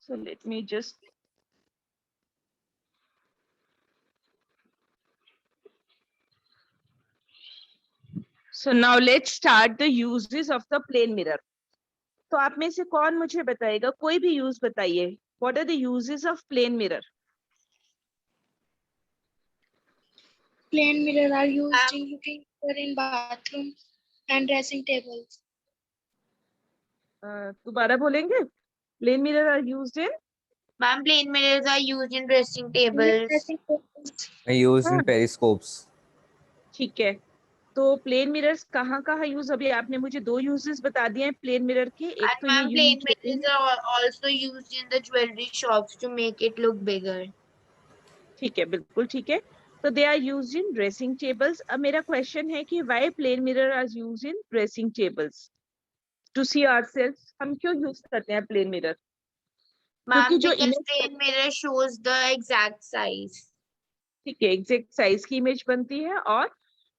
So let me just. So now let's start the uses of the plane mirror. तो आप में से कौन मुझे बताएगा, कोई भी यूज बताइए. What are the uses of plane mirror? Plane mirror are used in looking in bathrooms and dressing tables. दोबारा बोलेंगे. Plane mirror are used in. Ma'am, plane mirrors are used in dressing tables. Dressing tables. Used in periscopes. ठीक है. तो plane mirrors कहाँ कहाँ use, अभी आपने मुझे दो यूजेस बता दिए हैं प्लेन मिरर के. एक And तो ये ma'am, plane यूज होते mirrors हैं. are also used in the jewelry shops to make it look bigger. ठीक है, बिल्कुल ठीक है. तो they are use in dressing tables. अब मेरा क्वेश्चन है कि why plane mirror are use in dressing tables? To see ourselves. हम क्यों यूज करते हैं प्लेन मिरर? क्योंकि Ma'am, जो because image, plane mirror shows the exact size. ठीक है, एग्जैक्ट साइज की इमेज बनती है और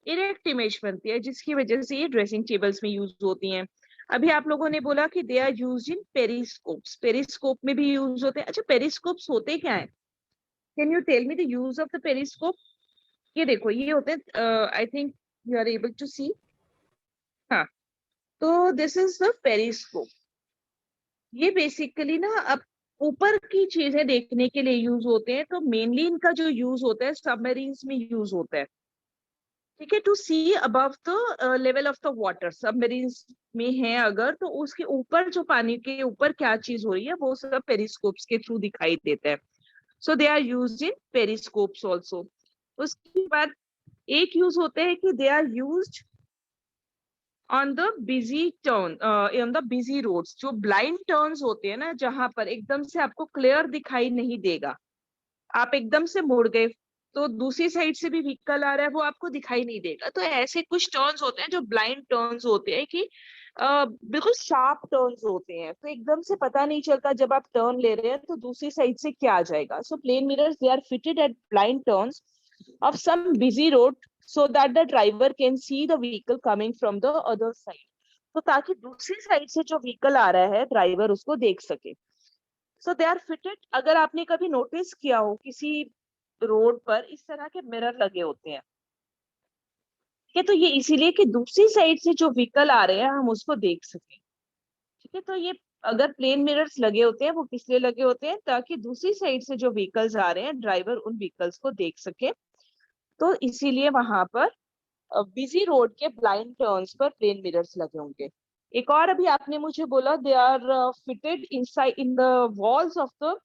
इरेक्ट इमेज बनती है, जिसकी वजह से ये ड्रेसिंग टेबल्स में यूज होती हैं. अभी आप लोगों ने बोला कि they are use in periscopes. Periscope में भी यूज होते हैं. अच्छा, पेरिस्कोप्स होते क्या है? Can you tell me the use of the periscope? ये देखो, ये होते हैं, I think you are able to see. हाँ, तो दिस इज द पेरिस्कोप. ये बेसिकली ना अब ऊपर की चीजें देखने के लिए यूज होते हैं. तो मेनली इनका जो यूज होता है सबमरीन्स में यूज होता है. ठीक है, to see above the level of the water. Submarines में है अगर, तो उसके ऊपर जो पानी के ऊपर क्या चीज हो रही है वो सब पेरिस्कोप्स के थ्रू दिखाई देता है. So they are used in periscopes also. उसके बाद एक यूज होते हैं कि they are used on the busy turn, on the busy roads. जो ब्लाइंड टर्न्स होते हैं ना, जहां पर एकदम से आपको क्लियर दिखाई नहीं देगा, आप एकदम से मुड़ गए तो दूसरी साइड से भी व्हीकल आ रहा है, वो आपको दिखाई नहीं देगा. तो ऐसे कुछ टर्न्स होते हैं जो ब्लाइंड टर्न्स होते हैं कि बिल्कुल शार्प टर्न्स होते हैं, तो एकदम से पता नहीं चलता जब आप टर्न ले रहे हैं तो दूसरी साइड से क्या आ जाएगा. So plane mirrors they are fitted at blind turns of some busy road so that the driver can see the vehicle coming from the other side. तो ताकि दूसरी साइड से जो व्हीकल आ रहा है ड्राइवर उसको देख सके. सो दे आर फिटेड. अगर आपने कभी नोटिस किया हो किसी रोड पर इस तरह के मिरर लगे होते हैं, ठीक है, तो ये इसीलिए कि दूसरी साइड से जो व्हीकल आ रहे हैं हम उसको देख सके. ठीक है, तो ये अगर प्लेन मिरर्स लगे होते हैं वो किस लिए लगे होते हैं? ताकि दूसरी साइड से जो व्हीकल्स आ रहे हैं ड्राइवर उन व्हीकल्स को देख सके. तो इसीलिए वहां पर बिजी रोड के ब्लाइंड टर्न्स पर प्लेन मिरर्स लगे होंगे. एक और अभी आपने मुझे बोला they are fitted inside in the walls of the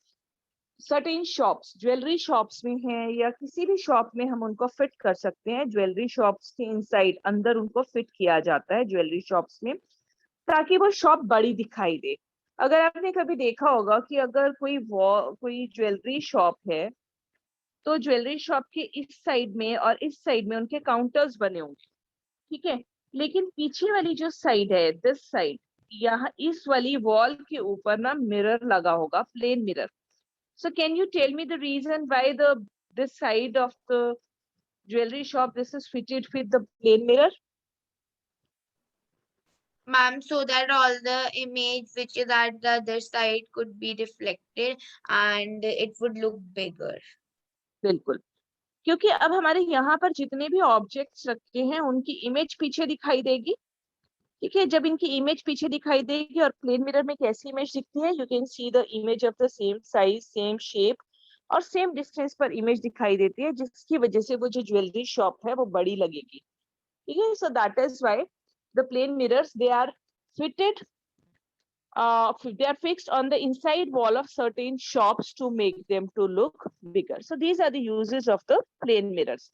certain shops. Jewellery shops में है या किसी भी शॉप में हम उनको फिट कर सकते हैं. ज्वेलरी शॉप्स के इनसाइड अंदर उनको फिट किया जाता है ज्वेलरी शॉप्स में, ताकि वो शॉप बड़ी दिखाई दे. अगर आपने कभी देखा होगा कि अगर कोई ज्वेलरी शॉप है तो ज्वेलरी शॉप के इस साइड में और इस साइड में उनके काउंटर्स बने होंगे. ठीक है, लेकिन पीछे वाली जो साइड है, दिस साइड, यहाँ इस वाली वॉल के ऊपर ना मिरर लगा होगा, plane mirror. So can you tell me the reason why the this side of the jewellery shop this is fitted with the plane mirror? Ma'am, so that all the image which is at the other side could be reflected and it would look bigger. बिल्कुल, क्योंकि अब हमारे यहाँ पर जितने भी objects रखे हैं उनकी इमेज पीछे दिखाई देगी. ठीक है, जब इनकी इमेज पीछे दिखाई देगी और प्लेन मिरर में कैसी इमेज दिखती है, you can see the image of the same size, same shape और सेम डिस्टेंस पर इमेज दिखाई देती है, जिसकी वजह से वो जो ज्वेलरी शॉप है वो बड़ी लगेगी. ठीक है, so that is why the plane mirrors they are fitted, they are fixed on the inside wall of certain shops to make them to look bigger. So these are the uses of the plane mirrors.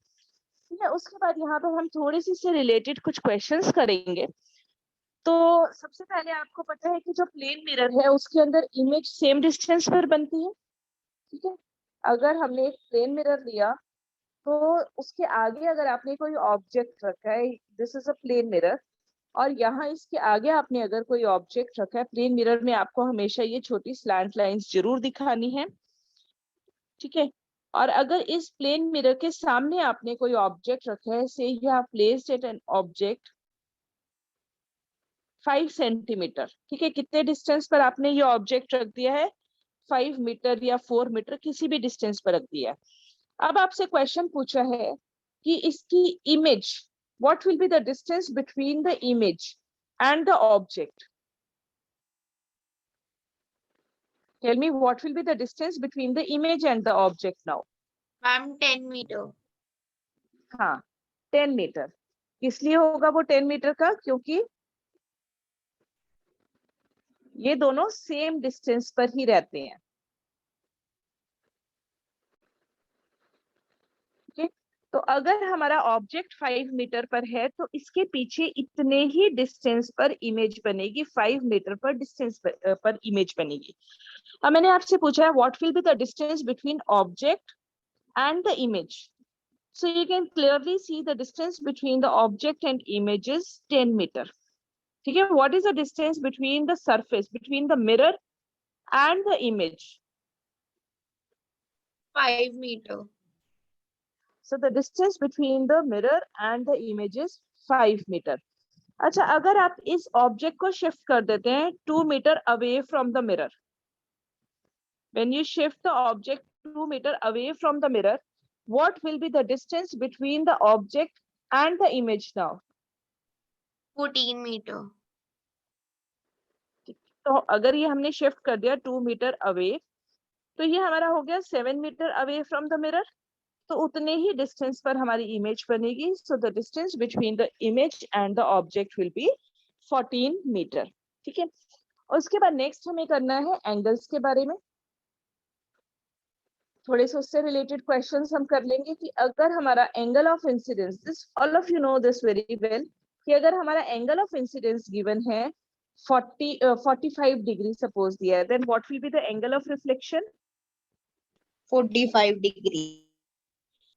ठीक है, उसके बाद यहाँ पर हम थोड़ी सी से related कुछ क्वेश्चंस करेंगे. तो सबसे पहले आपको पता है कि जो प्लेन मिरर है उसके अंदर इमेज सेम डिस्टेंस पर बनती है. ठीक है, अगर हमने एक प्लेन मिरर लिया तो उसके आगे अगर आपने कोई ऑब्जेक्ट रखा है, this is a plane mirror, और यहाँ इसके आगे आपने अगर कोई ऑब्जेक्ट रखा है, प्लेन मिरर में आपको हमेशा ये छोटी स्लैंट लाइंस जरूर दिखानी है. ठीक है, और अगर इस प्लेन मिरर के सामने आपने कोई ऑब्जेक्ट रखा है, से you have placed it an object 5 centimetre. ठीक है, कितने डिस्टेंस पर आपने ये ऑब्जेक्ट रख दिया है? 5 मीटर या 4 मीटर किसी भी डिस्टेंस पर रख दिया है। अब आपसे क्वेश्चन पूछा है कि इसकी image, what will be the distance between the image and the object. Tell me what will be the distance between the image and the object now. Ma'am 10 metre. हाँ 10 मीटर। इसलिए होगा वो 10 मीटर का क्योंकि ये दोनों सेम डिस्टेंस पर ही रहते हैं। ठीक, तो अगर हमारा ऑब्जेक्ट 5 मीटर पर है तो इसके पीछे इतने ही डिस्टेंस पर इमेज बनेगी, 5 मीटर पर डिस्टेंस पर इमेज बनेगी। अब मैंने आपसे पूछा है what will be the distance between object and the image. So you can clearly see the distance between the object and image is 10 meter. ठीक है, what is the distance between the surface, between the mirror and the image? 5 meter. So the distance between the mirror and the image is 5 meter. अच्छा, अगर आप इस object को shift कर देते हैं 2 meter away from the mirror, when you shift the object 2 meter away from the mirror, what will be the distance between the object and the image now? 14 meter. तो अगर ये हमने शिफ्ट कर दिया 2 मीटर अवे, तो ये हमारा हो गया 7 metre away from the mirror. तो उतने ही डिस्टेंस पर हमारी इमेज बनेगी। So the distance between the image and the object will be 14 metre. ठीक है, और उसके बाद नेक्स्ट हमें करना है एंगल्स के बारे में। थोड़े से उससे रिलेटेड क्वेश्चंस हम कर लेंगे कि अगर हमारा angle of incidence, this all of you know this very well, कि अगर हमारा एंगल ऑफ इंसिडेंस गिवन है 45 डिग्री सपोज दिया है, then what will be the angle of reflection? 45 degree.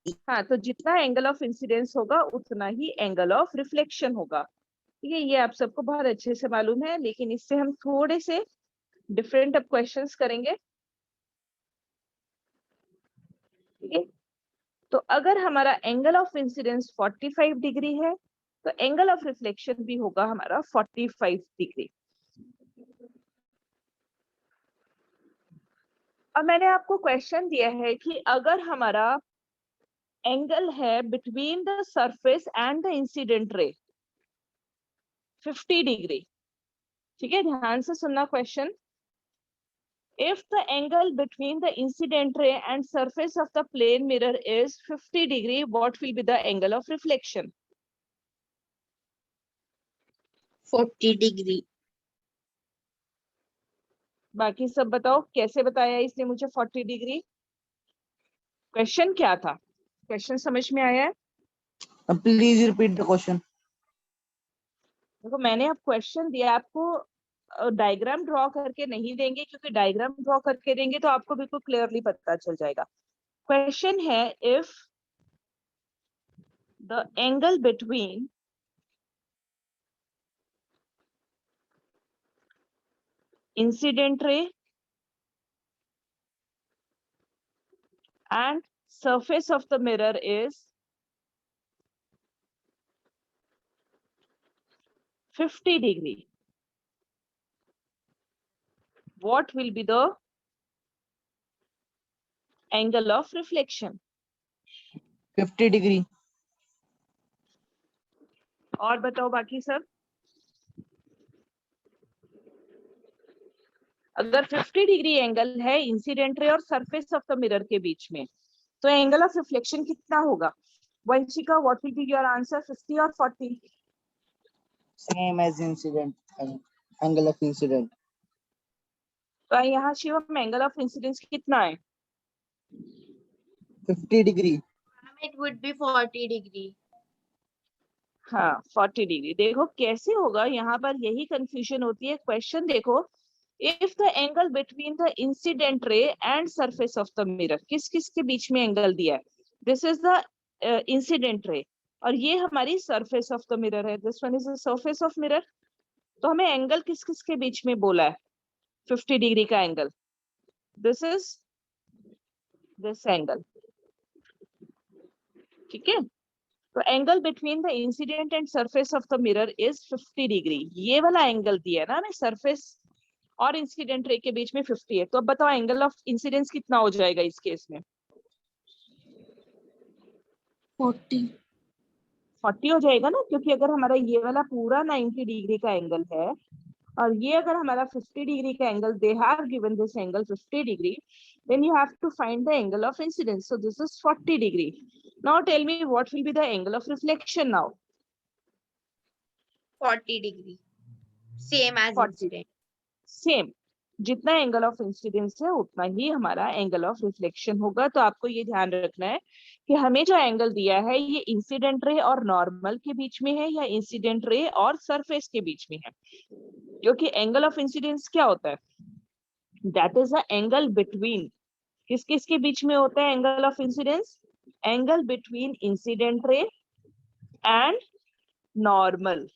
हाँ, तो जितना एंगल ऑफ इंसिडेंस होगा उतना ही एंगल ऑफ रिफ्लेक्शन होगा। ठीक है, ये आप सबको बहुत अच्छे से मालूम है, लेकिन इससे हम थोड़े से डिफरेंट अब क्वेश्चंस करेंगे। ठीक है, तो अगर हमारा एंगल ऑफ इंसिडेंस 45 डिग्री है तो एंगल ऑफ रिफ्लेक्शन भी होगा हमारा 45 डिग्री। अब मैंने आपको क्वेश्चन दिया है कि अगर हमारा एंगल है between the surface and the incident ray 50 degree. ठीक है, ध्यान से सुनना question. If the angle between the incident ray and surface of the plane mirror is 50 degree, what will be the angle of reflection? 40 degree. बाकी सब बताओ कैसे बताया इसने मुझे 40 डिग्री? क्वेश्चन क्या था? क्वेश्चन समझ में आया है? Please repeat the question. देखो, मैंने अब क्वेश्चन दिया आपको, डायग्राम ड्रॉ करके नहीं देंगे, क्योंकि डायग्राम ड्रॉ करके देंगे तो आपको बिल्कुल क्लियरली पता चल जाएगा। क्वेश्चन है if the angle between incident ray and surface of the mirror is 50 degree, what will be the angle of reflection? 50 degree. और बताओ बाकी सब। अगर 50 डिग्री एंगल है इंसिडेंट रे और सरफेस ऑफ द मिरर के बीच में, तो एंगल ऑफ रिफ्लेक्शन कितना होगा? Vanshika, what will be your answer, 50 और 40? Same as incident, angle of incident. तो यहाँ शिवम एंगल ऑफ इंसिडेंस कितना है? 50 degree. It would be 40 degree. हाँ 40 डिग्री। देखो कैसे होगा, यहाँ पर यही कंफ्यूजन होती है। क्वेश्चन देखो, if the angle between the incident ray and surface of the mirror, किस किस के बीच में एंगल दिया है? This is the incident ray और ये हमारी सरफेस ऑफ द मिरर है, this one is the surface of mirror. तो हमें एंगल किस किस के बीच में बोला है 50 डिग्री का angle? This is this angle. ठीक है, तो angle between the incident and surface of the mirror is 50 degree. ये वाला एंगल दिया है ना हमें, सरफेस और इंसिडेंट रे के बीच में 50 है, तो अब बताओ एंगल ऑफ इंसिडेंस कितना हो जाएगा इस केस में? 40 हो जाएगा ना, क्योंकि अगर हमारा ये वाला पूरा 90 डिग्री का एंगल है और ये अगर हमारा 50 डिग्री का angle, they have given this angle 50 degree, then you have to find the angle of incidence. So this is 40 degree. Now tell me what will be the angle of reflection now? 40 degree. Same as 40. incident. Same, जितना angle of incidence है उतना ही हमारा angle of reflection होगा। तो आपको ये ध्यान रखना है कि हमें जो एंगल दिया है ये इंसिडेंट रे और नॉर्मल के बीच में है या इंसिडेंट रे और सरफेस के बीच में है, क्योंकि एंगल ऑफ इंसिडेंस क्या होता है? That is the angle between, किस किस के बीच में होता है angle of incidence? Angle between incident ray and normal,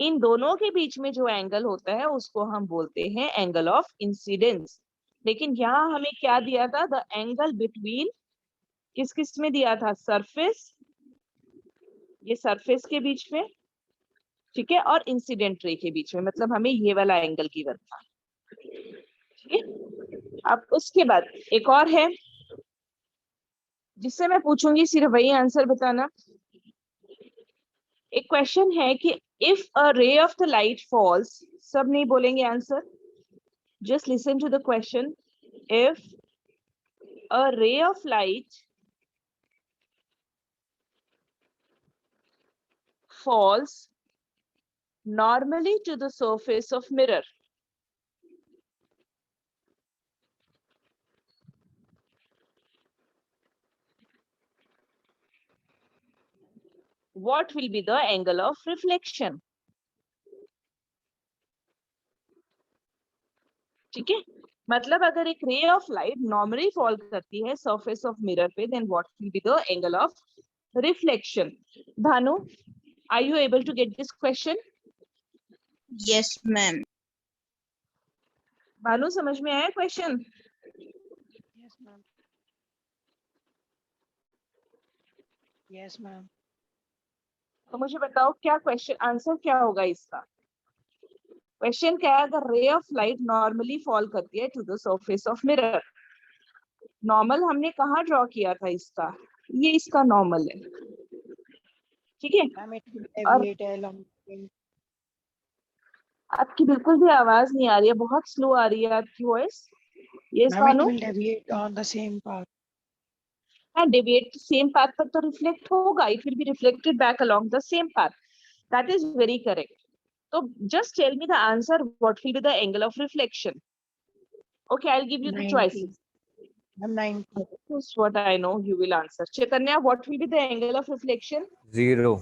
इन दोनों के बीच में जो एंगल होता है उसको हम बोलते हैं एंगल ऑफ इंसिडेंस। लेकिन यहाँ हमें क्या दिया था? द एंगल बिटवीन, किस किस में दिया था? सरफेस, ये सरफेस के बीच में, ठीक है, और इंसिडेंट रे के बीच में, मतलब हमें ये वाला एंगल गिवन था, ठीक है। अब उसके बाद एक और है जिससे मैं पूछूंगी, सिर्फ वही आंसर बताना। एक क्वेश्चन है कि if a ray of the light falls, सब नहीं बोलेंगे answer, just listen to the question. If a ray of light falls normally to the surface of mirror, what will be the angle of reflection? ठीक है, मतलब अगर एक रे of light normally fall करती है सरफेस ऑफ मिरर पे, then what will be the angle of reflection? Bhanu, are you able to get this question? Yes, ma'am. Bhanu, समझ में आया question? Yes, ma'am. Yes, ma'am. तो मुझे बताओ क्या क्वेश्चन, आंसर क्या होगा इसका? क्वेश्चन क्या है? अगर रे ऑफ लाइट नॉर्मली फॉल करती है to the surface of mirror, normal हमने कहाँ ड्रॉ किया था इसका? ये इसका नॉर्मल है, ठीक है। Ma'am, it will और deviate along. आपकी बिल्कुल भी आवाज नहीं आ रही है, बहुत स्लो आ रही है आपकी voice. Yes Ma'am, it Bhanu, will deviate on the same path. हाँ, डेविएट सेम पाथ पर तो रिफ्लेक्ट होगा, it will be reflected back along the same path, that is very correct. तो just tell me the answer, what will be the angle of reflection? Okay, I will give you the 90. Choices. Ma'am, 90. This is what I know you will answer. Chaitanya, what will be the angle of reflection? 0.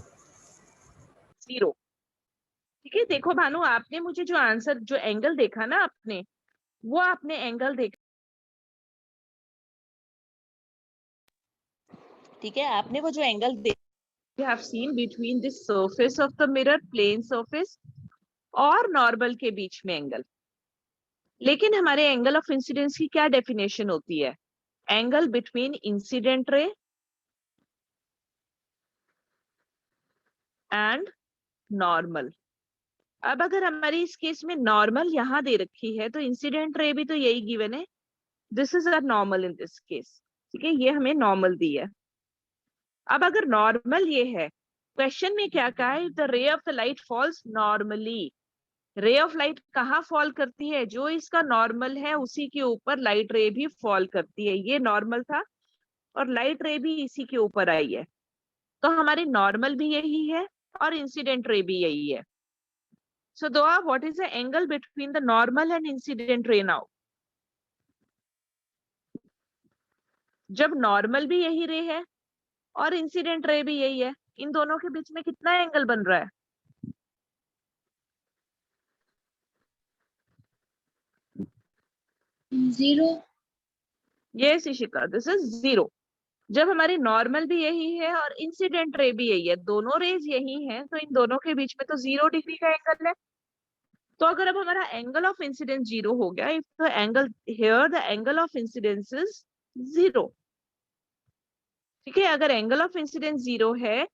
0. ठीक है, देखो भानु, आपने मुझे जो answer, जो angle देखा ना आपने, वो आपने एंगल देखा, ठीक है, आपने वो जो एंगल देखा, you have seen between the surface of the mirror, plane surface, और नॉर्मल के बीच में एंगल। लेकिन हमारे एंगल ऑफ इंसिडेंस की क्या डेफिनेशन होती है? Angle between incident ray and normal. अब अगर हमारी इस केस में नॉर्मल यहाँ दे रखी है, तो इंसिडेंट रे भी तो यही गिवन है, this is our normal in this case, ठीक है, ये हमें नॉर्मल दी है। अब अगर नॉर्मल ये है, क्वेश्चन में क्या कहा है? The ray of the light falls normally, रे ऑफ लाइट कहाँ फॉल करती है? जो इसका नॉर्मल है उसी के ऊपर लाइट रे भी फॉल करती है। ये नॉर्मल था और लाइट रे भी इसी के ऊपर आई है, तो हमारी नॉर्मल भी यही है और इंसिडेंट रे भी यही है। So Doa, what is the angle between the normal and incident ray now? जब नॉर्मल भी यही रे है और इंसिडेंट रे भी यही है, इन दोनों के बीच में कितना एंगल बन रहा है? 0. Yes, Ishika, this is 0। जब हमारी नॉर्मल भी यही है और इंसिडेंट रे भी यही है, दोनों रेज यही हैं, तो इन दोनों के बीच में तो 0 डिग्री का एंगल है। तो अगर अब हमारा एंगल ऑफ इंसिडेंस 0 हो गया, if the angle here, the angle of incidence is 0, ठीक है। अगर एंगल ऑफ इंसिडेंस 0 है,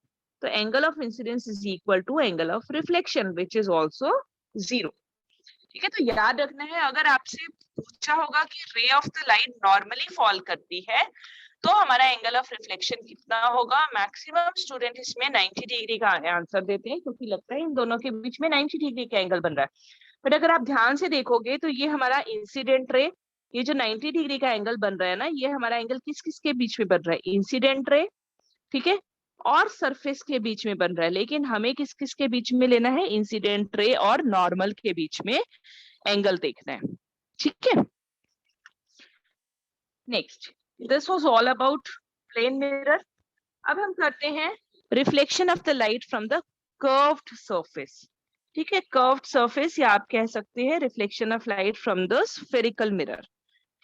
तो angle of incidence is equal to angle of reflection, which is also 0, ठीक है, तो याद रखना है, अगर आपसे पूछा होगा कि ray of the light normally fall करती है तो हमारा एंगल ऑफ रिफ्लेक्शन कितना होगा, मैक्सिमम स्टूडेंट इसमें 90 डिग्री का आंसर देते हैं, क्योंकि लगता है इन दोनों के बीच में 90 डिग्री का एंगल बन रहा है। बट अगर आप ध्यान से देखोगे तो ये हमारा इंसिडेंट रे, ये जो 90 डिग्री का एंगल बन रहा है ना, ये हमारा एंगल किस किस के बीच में बन रहा है, इंसिडेंट रे, ठीक है, और सरफेस के बीच में बन रहा है। लेकिन हमें किस किस के बीच में लेना है, इंसिडेंट रे और नॉर्मल के बीच में एंगल देखना है, ठीक है। Next, this was all about plane mirror. अब हम करते हैं reflection of the light from the curved surface, ठीक है, कर्व्ड सरफेस, या आप कह सकते हैं reflection of light from the spherical mirror,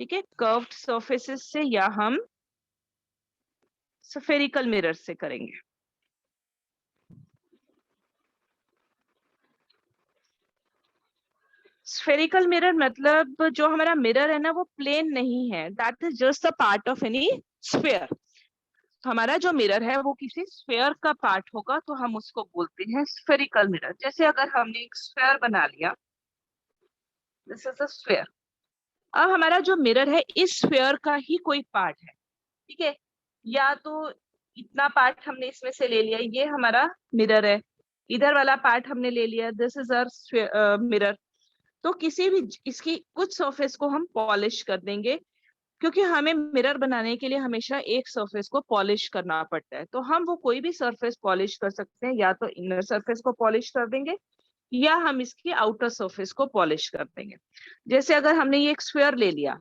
ठीक है, कर्व्ड सरफेसेस से या हम स्फेरिकल मिरर से करेंगे। स्फेरिकल मिरर मतलब जो हमारा मिरर है ना वो प्लेन नहीं है, that is just a part of any sphere. हमारा जो मिरर है वो किसी स्फेयर का पार्ट होगा तो हम उसको बोलते हैं स्फेरिकल मिरर। जैसे अगर हमने एक स्फेयर बना लिया, दिस इज अ स्फेयर, अब हमारा जो मिरर है इस स्फेयर का ही कोई पार्ट है, ठीक है, या तो इतना पार्ट हमने इसमें से ले लिया, ये हमारा मिरर है, इधर वाला पार्ट हमने ले लिया, दिस इज आवर मिरर। तो किसी भी इसकी कुछ सरफेस को हम पॉलिश कर देंगे, क्योंकि हमें मिरर बनाने के लिए हमेशा एक सरफेस को पॉलिश करना पड़ता है। तो हम वो कोई भी सरफेस पॉलिश कर सकते हैं, या तो इनर सरफेस को पॉलिश कर देंगे या हम इसकी आउटर सरफेस को पॉलिश कर देंगे। जैसे अगर हमने ये एक स्फेयर ले लिया,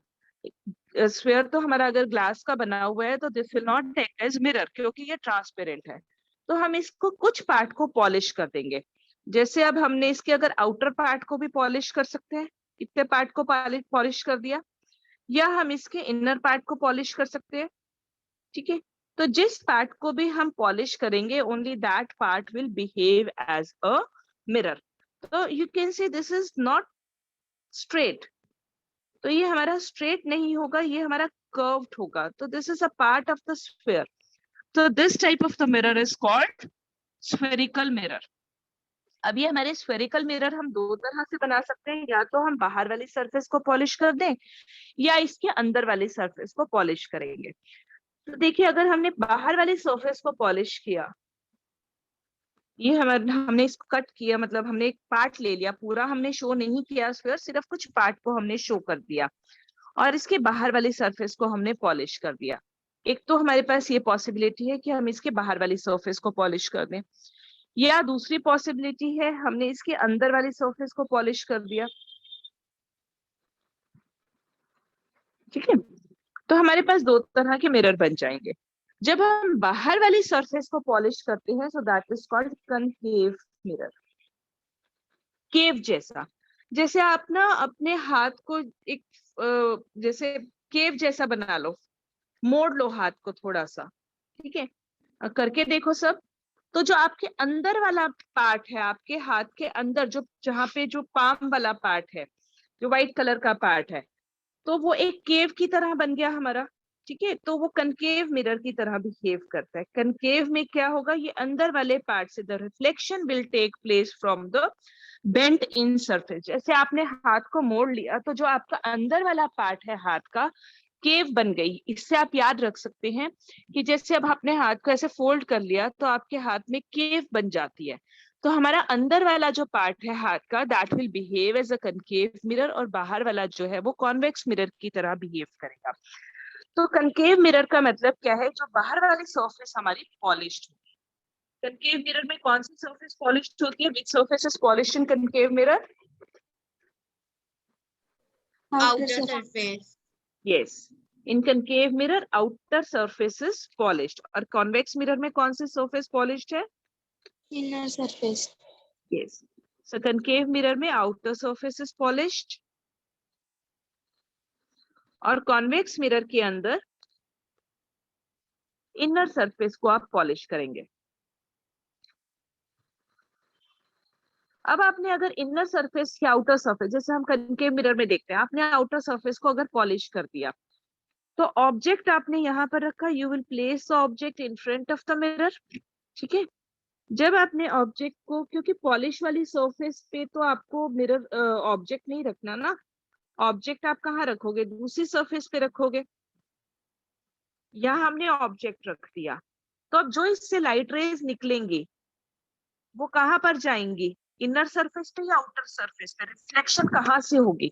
स्फेयर तो हमारा अगर ग्लास का बना हुआ है तो this will not act as mirror, क्योंकि ये ट्रांसपेरेंट है। तो हम इसको कुछ पार्ट को पॉलिश कर देंगे। जैसे अब हमने इसके अगर आउटर पार्ट को भी पॉलिश कर सकते हैं, इतने पार्ट को पॉलिश कर दिया, या हम इसके इनर पार्ट को पॉलिश कर सकते हैं, ठीक है। तो जिस पार्ट को भी हम पॉलिश करेंगे only that part will behave as a mirror. तो you can see this is not straight, तो ये हमारा स्ट्रेट नहीं होगा, ये हमारा कर्व्ड होगा, तो this is a part of the sphere. तो this type of the mirror is called spherical mirror. अब ये हमारे स्फेरिकल मिरर हम दो तरह से बना सकते हैं, या तो हम बाहर वाली सरफेस को पॉलिश कर दें या इसके अंदर वाली सरफेस को पॉलिश करेंगे। तो देखिए, अगर हमने बाहर वाली सरफेस को पॉलिश किया, ये हमने इसको कट किया, मतलब हमने एक पार्ट ले लिया, पूरा हमने शो नहीं किया स्फीयर, सिर्फ कुछ पार्ट को हमने शो कर दिया और इसके बाहर वाली सरफेस को हमने पॉलिश कर दिया। एक तो हमारे पास ये पॉसिबिलिटी है कि हम इसके बाहर वाली सरफेस को पॉलिश कर दें, या दूसरी पॉसिबिलिटी है हमने इसके अंदर वाली सरफेस को पॉलिश कर दिया, ठीक है। तो हमारे पास दो तरह के मिरर बन जाएंगे। जब हम बाहर वाली सरफेस को पॉलिश करते हैं, so that is called concave mirror, cave जैसा। जैसे आप ना अपने हाथ को एक जैसे केव जैसा बना लो, मोड़ लो हाथ को थोड़ा सा, ठीक है, करके देखो सब। तो जो आपके अंदर वाला पार्ट है, आपके हाथ के अंदर जो जहाँ पे जो पाम वाला पार्ट है, जो व्हाइट कलर का पार्ट है, तो वो एक केव की तरह बन गया हमारा, ठीक है। तो वो कनकेव मिरर की तरह बिहेव करता है। कनकेव में क्या होगा, ये अंदर वाले पार्ट से the reflection will take place from the bent in surface. जैसे आपने हाथ को मोड़ लिया तो जो आपका अंदर वाला पार्ट है हाथ का, केव बन गई। इससे आप याद रख सकते हैं कि जैसे अब आपने हाथ को ऐसे फोल्ड कर लिया तो आपके हाथ में केव बन जाती है। तो हमारा अंदर वाला जो पार्ट है हाथ का, that will behave as a concave mirror, और बाहर वाला जो है वो कॉन्वेक्स मिरर की तरह बिहेव करेगा। तो कनकेव मिरर का मतलब क्या है, जो बाहर वाली सरफेस हमारी पॉलिश्ड होगी। कनकेव मिरर में कौन सी सरफेस पॉलिश्ड होती है? Which surface is polished in concave mirror? Outer surface. Yes. In concave mirror, outer surface is polished. और convex mirror में कौन सी surface polished है? Inner surface. Yes. So concave mirror में outer surface is polished. और convex mirror के अंदर inner surface को आप polish करेंगे। अब आपने अगर इनर सरफेस या आउटर सरफेस, जैसे हम कनकेव मिरर में देखते हैं, आपने आउटर सरफेस को अगर पॉलिश कर दिया तो ऑब्जेक्ट आपने यहाँ पर रखा, you will place the object in front of the mirror, ठीक है। जब आपने ऑब्जेक्ट को, क्योंकि पॉलिश वाली सरफेस पे तो आपको मिरर ऑब्जेक्ट नहीं रखना ना, ऑब्जेक्ट आप कहाँ रखोगे, दूसरी सरफेस पे रखोगे। यहाँ हमने ऑब्जेक्ट रख दिया, तो अब जो इससे लाइट रेज निकलेंगी वो कहाँ पर जाएंगी, इनर सरफेस पे या आउटर सरफेस पे, रिफ्लेक्शन कहाँ से होगी।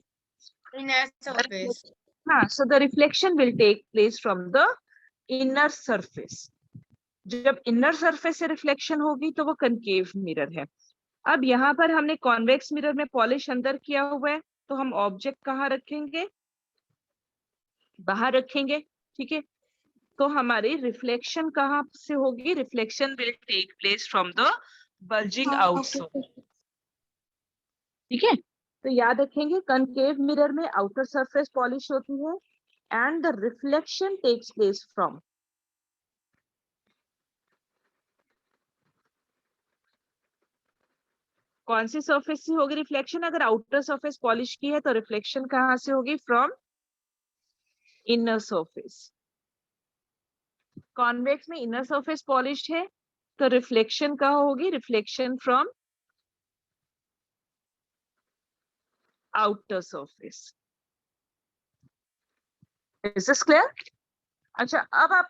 Inner surface. हाँ, so the reflection will take place from the inner surface. जब इनर सरफेस से रिफ्लेक्शन होगी तो वो कनकेव मिरर है। अब यहाँ पर हमने कॉन्वेक्स मिरर में पॉलिश अंदर किया हुआ है, तो हम ऑब्जेक्ट कहाँ रखेंगे, बाहर रखेंगे, ठीक है। तो हमारी रिफ्लेक्शन कहाँ से होगी, reflection will take place from the bulging outside, ठीक है। तो याद रखेंगे कनकेव मिरर में आउटर सरफेस पॉलिश होती है and the reflection takes place from, कौन सी सरफेस से होगी रिफ्लेक्शन, अगर आउटर सरफेस पॉलिश की है तो रिफ्लेक्शन कहाँ से होगी, फ्रॉम इनर सरफेस। कॉन्वेक्स में इनर सरफेस पॉलिश है तो रिफ्लेक्शन कहाँ होगी, reflection from outer surface. Is this clear? अच्छा, अब आप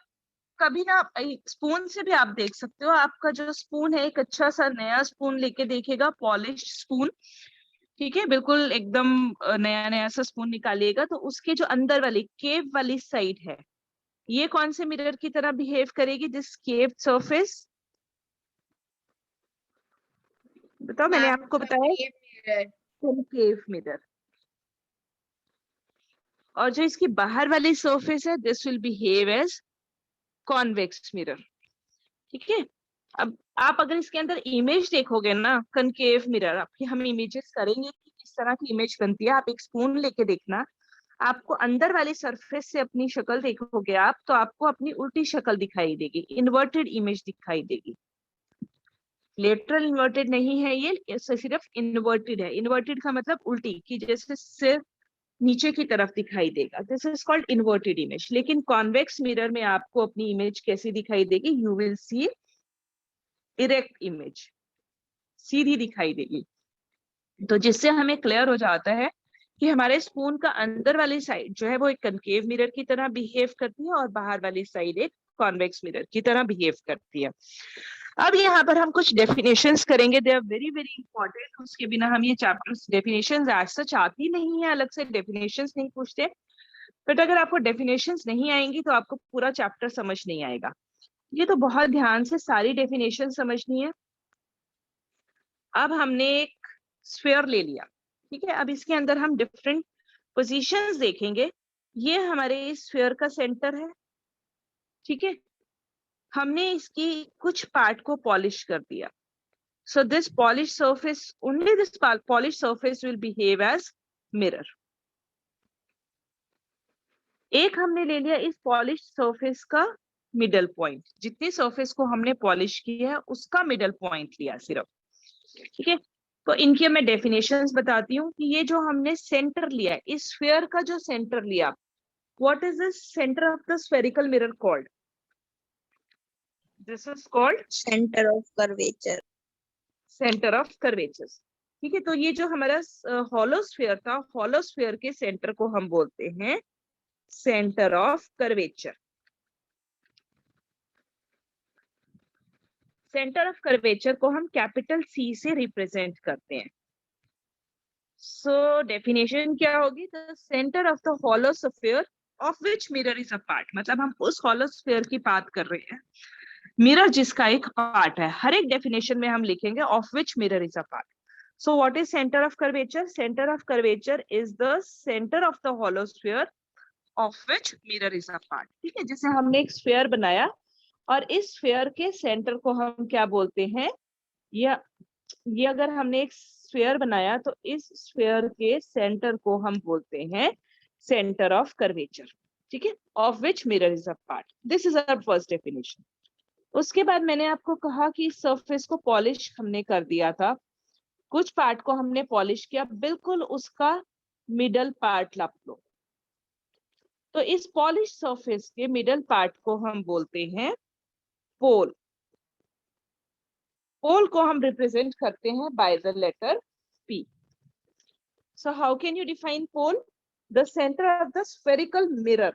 कभी ना स्पून से भी आप देख सकते हो, आपका जो स्पून है एक अच्छा सा नया स्पून लेके देखिएगा, पॉलिश स्पून, ठीक है, बिल्कुल एकदम नया नया सा स्पून निकालिएगा, तो उसके जो अंदर वाली केव वाली साइड है, ये कौन से मिरर की तरह बिहेव करेगी, दिस केव सरफेस, बताओ, मैंने Ma'am, आपको बताया concave mirror. केव मिरर। और जो इसकी बाहर वाली सरफेस है, this will behave as convex mirror, ठीक है। अब आप अगर इसके अंदर इमेज देखोगे ना, कनकेव मिरर, आपकी हम इमेजेस करेंगे कि किस तरह की इमेज बनती है, आप एक स्पून लेके देखना, आपको अंदर वाली सरफेस से अपनी शक्ल देखोगे आप, तो आपको अपनी उल्टी शक्ल दिखाई देगी, इन्वर्टेड इमेज दिखाई देगी। लेटरल इन्वर्टेड नहीं है ये सिर्फ इन्वर्टेड है। इन्वर्टेड का मतलब उल्टी, कि जैसे सिर नीचे की तरफ दिखाई देगा, this is called inverted image. लेकिन कॉन्वेक्स मिरर में आपको अपनी इमेज कैसी दिखाई देगी, you will see erect image, सीधी दिखाई देगी। तो जिससे हमें क्लियर हो जाता है कि हमारे स्पून का अंदर वाली साइड जो है वो एक कनकेव मिरर की तरह बिहेव करती है और बाहर वाली साइड एक कॉन्वेक्स मिरर की तरह बिहेव करती है। अब यहाँ पर हम कुछ डेफिनेशंस करेंगे, they are very very important, उसके बिना हम ये चैप्टर्स, डेफिनेशंस एज सच आती नहीं है, अलग से डेफिनेशंस नहीं पूछते, बट अगर आपको डेफिनेशंस नहीं आएंगी तो आपको पूरा चैप्टर समझ नहीं आएगा। ये तो बहुत ध्यान से सारी डेफिनेशन समझनी है। अब हमने एक स्फीयर ले लिया, ठीक है, अब इसके अंदर हम डिफरेंट पोजीशंस देखेंगे। ये हमारे स्फीयर का सेंटर है, ठीक है, हमने इसकी कुछ पार्ट को पॉलिश कर दिया, so this polished surface, only this polished surface will behave as mirror। एक हमने ले लिया इस पॉलिश सरफेस का मिडल पॉइंट, जितनी सरफेस को हमने पॉलिश किया है उसका मिडल पॉइंट लिया सिर्फ, ठीक है। तो इनकी मैं डेफिनेशंस बताती हूँ कि ये जो हमने सेंटर लिया है, इस स्फीयर का जो सेंटर लिया, what is the centre of the spherical mirror called, this is called Center of curvature. Centre of curvature, ठीक है। तो ये जो हमारा हॉलो स्फीयर था, हॉलो स्फीयर के सेंटर को हम बोलते हैं centre of curvature. Centre of curvature को हम कैपिटल सी से रिप्रेजेंट करते हैं। सो डेफिनेशन क्या होगी, the centre of the hollow sphere of which mirror is a part, मतलब हम उस हॉलो स्फीयर की बात कर रहे हैं, मिरर जिसका एक पार्ट है। हर एक डेफिनेशन में हम लिखेंगे of which mirror is a part. So what is centre of curvature, centre of curvature is the centre of the hollow sphere of which mirror is a part, ठीक है। जैसे हमने एक स्फीयर बनाया और इस स्फीयर के सेंटर को हम क्या बोलते हैं, या ये अगर हमने एक स्फीयर बनाया तो इस स्फीयर के सेंटर को हम बोलते हैं सेंटर ऑफ कर्वेचर, ठीक है, of which mirror is a part. This is our first definition. उसके बाद मैंने आपको कहा कि इस सरफेस को पॉलिश हमने कर दिया था, कुछ पार्ट को हमने पॉलिश किया, बिल्कुल उसका मिडल पार्ट ला लो, तो इस पॉलिश सरफेस के मिडल पार्ट को हम बोलते हैं पोल। पोल को हम रिप्रेजेंट करते हैं by the letter P. So how can you define pole? The center of the spherical mirror.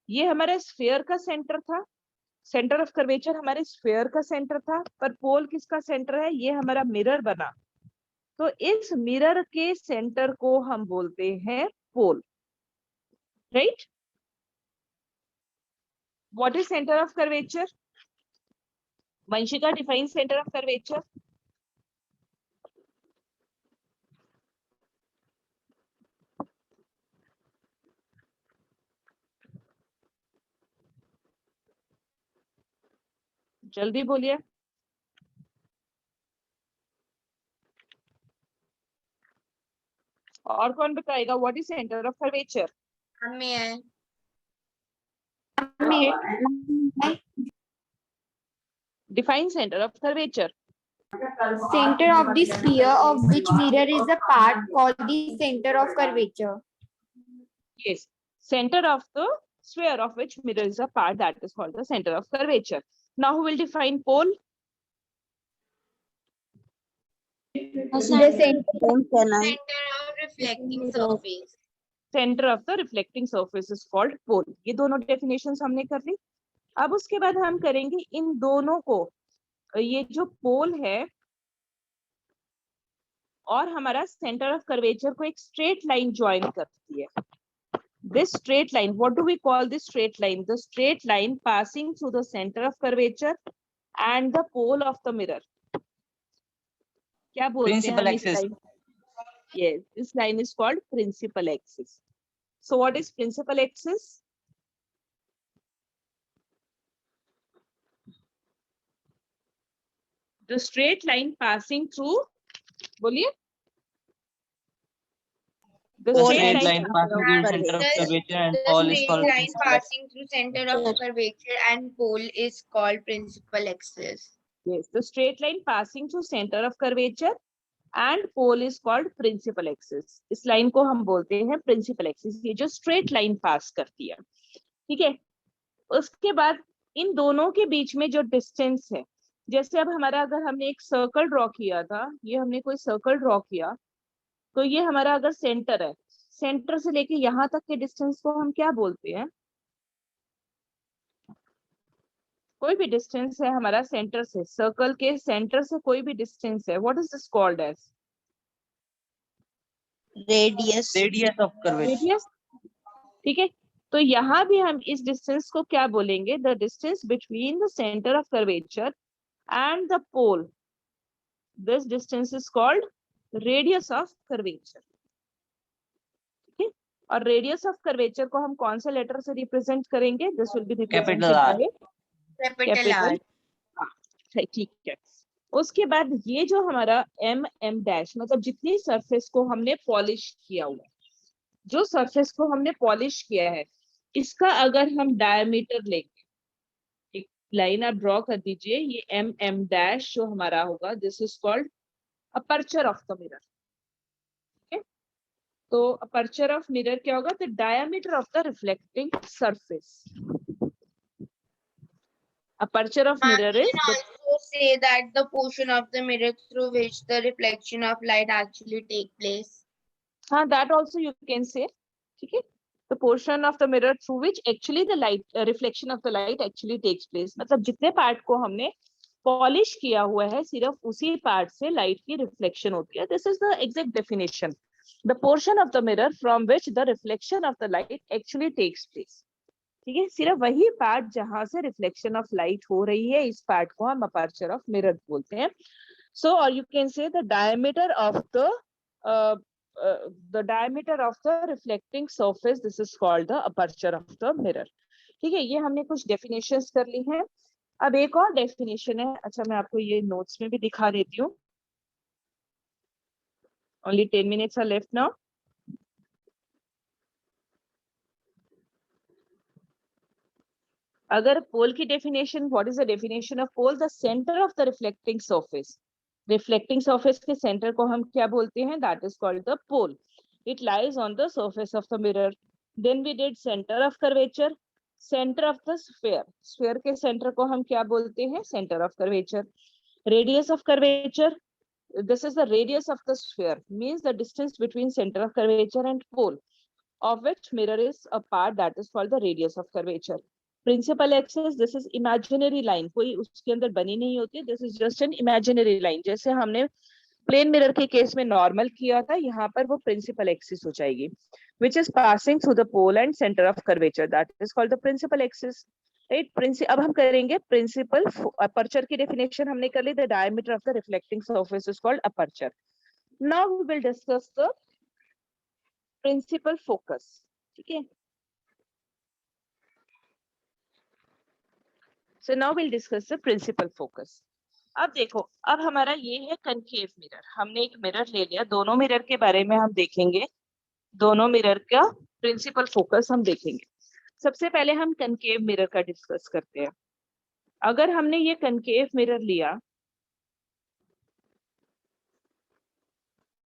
ये हमारा स्फीयर का सेंटर था, सेंटर ऑफ कर्वेचर हमारे स्फीयर का सेंटर था, पर पोल किसका सेंटर है? ये हमारा मिरर बना, तो इस मिरर के सेंटर को हम बोलते हैं pole, right? What is centre of curvature? Vanshika, define centre of curvature. जल्दी बोलिए. और कौन बताएगा what is centre of curvature? हमें define centre of curvature. Center of the sphere of which mirror is a part called the center of curvature. Yes, center of the sphere of which mirror is a part, that is called the center of curvature. Now who will define pole? The center center of reflecting surface. Center of the reflecting surface is called pole. ये दोनों definitions हमने कर ली. अब उसके बाद हम करेंगे इन दोनों को, ये जो पोल है और हमारा सेंटर ऑफ कर्वेचर को एक स्ट्रेट लाइन ज्वाइन करती है. This straight line, what do we call this straight line? The straight line passing through the center of curvature and the pole of the mirror. क्या बोलते हैं Principal हम इस axis. line? Yes, this line is called principal axis. So what is principal axis? The straight line passing through, बोलिए. The The straight straight line line passing through the center of curvature and The pole is straight called line principal axis. passing through center of curvature and pole is called principal axis. Yes, the straight line passing through center of curvature and pole is called principal axis. इस line को हम बोलते हैं principal axis. ये जो straight line pass करती है, ठीक है. उसके बाद इन दोनों के बीच में जो distance है, जैसे अब हमारा अगर हमने एक सर्कल ड्रॉ किया था, ये हमने कोई सर्कल ड्रॉ किया, तो ये हमारा अगर सेंटर है, सेंटर से लेके यहाँ तक के डिस्टेंस को हम क्या बोलते हैं? कोई भी डिस्टेंस है हमारा सेंटर से, सर्कल के सेंटर से कोई भी डिस्टेंस है, what is this called as? Radius. Radius of curvature. Radius. ठीक है, तो यहाँ भी हम इस डिस्टेंस को क्या बोलेंगे? The distance between the centre of curvature and the pole, this distance is called radius of curvature. ठीक है, और रेडियस ऑफ कर्वेचर को हम कौन से लेटर से रिप्रेजेंट करेंगे? This will be represented Capital R. By Capital R. ठीक है. उसके बाद ये जो हमारा m डैश, मतलब जितनी सरफेस को हमने पॉलिश किया हुआ, जो सरफेस को हमने पॉलिश किया है, इसका अगर हम डायमीटर लेंगे, एक लाइन आप ड्रॉ कर दीजिए, ये m डैश जो हमारा होगा, this is called aperture of the mirror. ठीक है, तो अपर्चर ऑफ मिरर क्या होगा? The diameter of the reflecting surface. Aperture of mirror We is can also say that the portion of the mirror through which the reflection of light actually take place. that also you can say. ठीक है, the portion of the mirror through which actually the light reflection of the light actually takes place. मतलब जितने part को हमने polish किया हुआ है, सिर्फ उसी पार्ट से लाइट की रिफ्लेक्शन होती है. This is the exact definition. The portion of the mirror from which the reflection of the light actually takes place. ठीक है, सिर्फ वही पार्ट जहां से रिफ्लेक्शन ऑफ लाइट हो रही है, इस पार्ट को हम अपर्चर ऑफ मिरर बोलते हैं. सो और you can say the diameter of the reflecting surface, this is called the aperture of the mirror. ठीक है, ये हमने कुछ डेफिनेशंस कर ली हैं. अब एक और डेफिनेशन है. अच्छा, मैं आपको ये नोट्स में भी दिखा देती हूँ. Only 10 minutes are left now. अगर पोल की definition, what is the definition of pole? The centre of the reflecting surface. Reflecting surface के सेंटर को हम क्या बोलते हैं? That is called the pole. It lies on the surface of the mirror. Then we did centre of curvature, centre of the sphere. Sphere के centre को हम क्या बोलते हैं? Centre of curvature. Radius of curvature, this is the radius of the sphere, means the distance between center of curvature and pole, of which mirror is a part, that is called the radius of curvature. Principal axis, this is imaginary line, कोई उसके अंदर बनी नहीं होती, this is just an imaginary line. जैसे हमने plane mirror के case में नॉर्मल किया था, यहाँ पर वो प्रिंसिपल एक्सिस हो जाएगी, which is passing through the pole and center of curvature, that is called the principal axis. Right? अब हम करेंगे प्रिंसिपल अपर्चर की डेफिनेशन हमने कर ली, the diameter of the reflecting surface is called aperture. Now we will discuss the principal focus. ठीक है? So now we'll discuss the principal focus. अब देखो, अब हमारा ये है कनकेव मिरर, हमने एक मिरर ले लिया, दोनों मिरर के बारे में हम देखेंगे, दोनों मिरर का प्रिंसिपल फोकस हम देखेंगे. सबसे पहले हम कनकेव मिरर का डिस्कस करते हैं. अगर हमने ये कनकेव मिरर लिया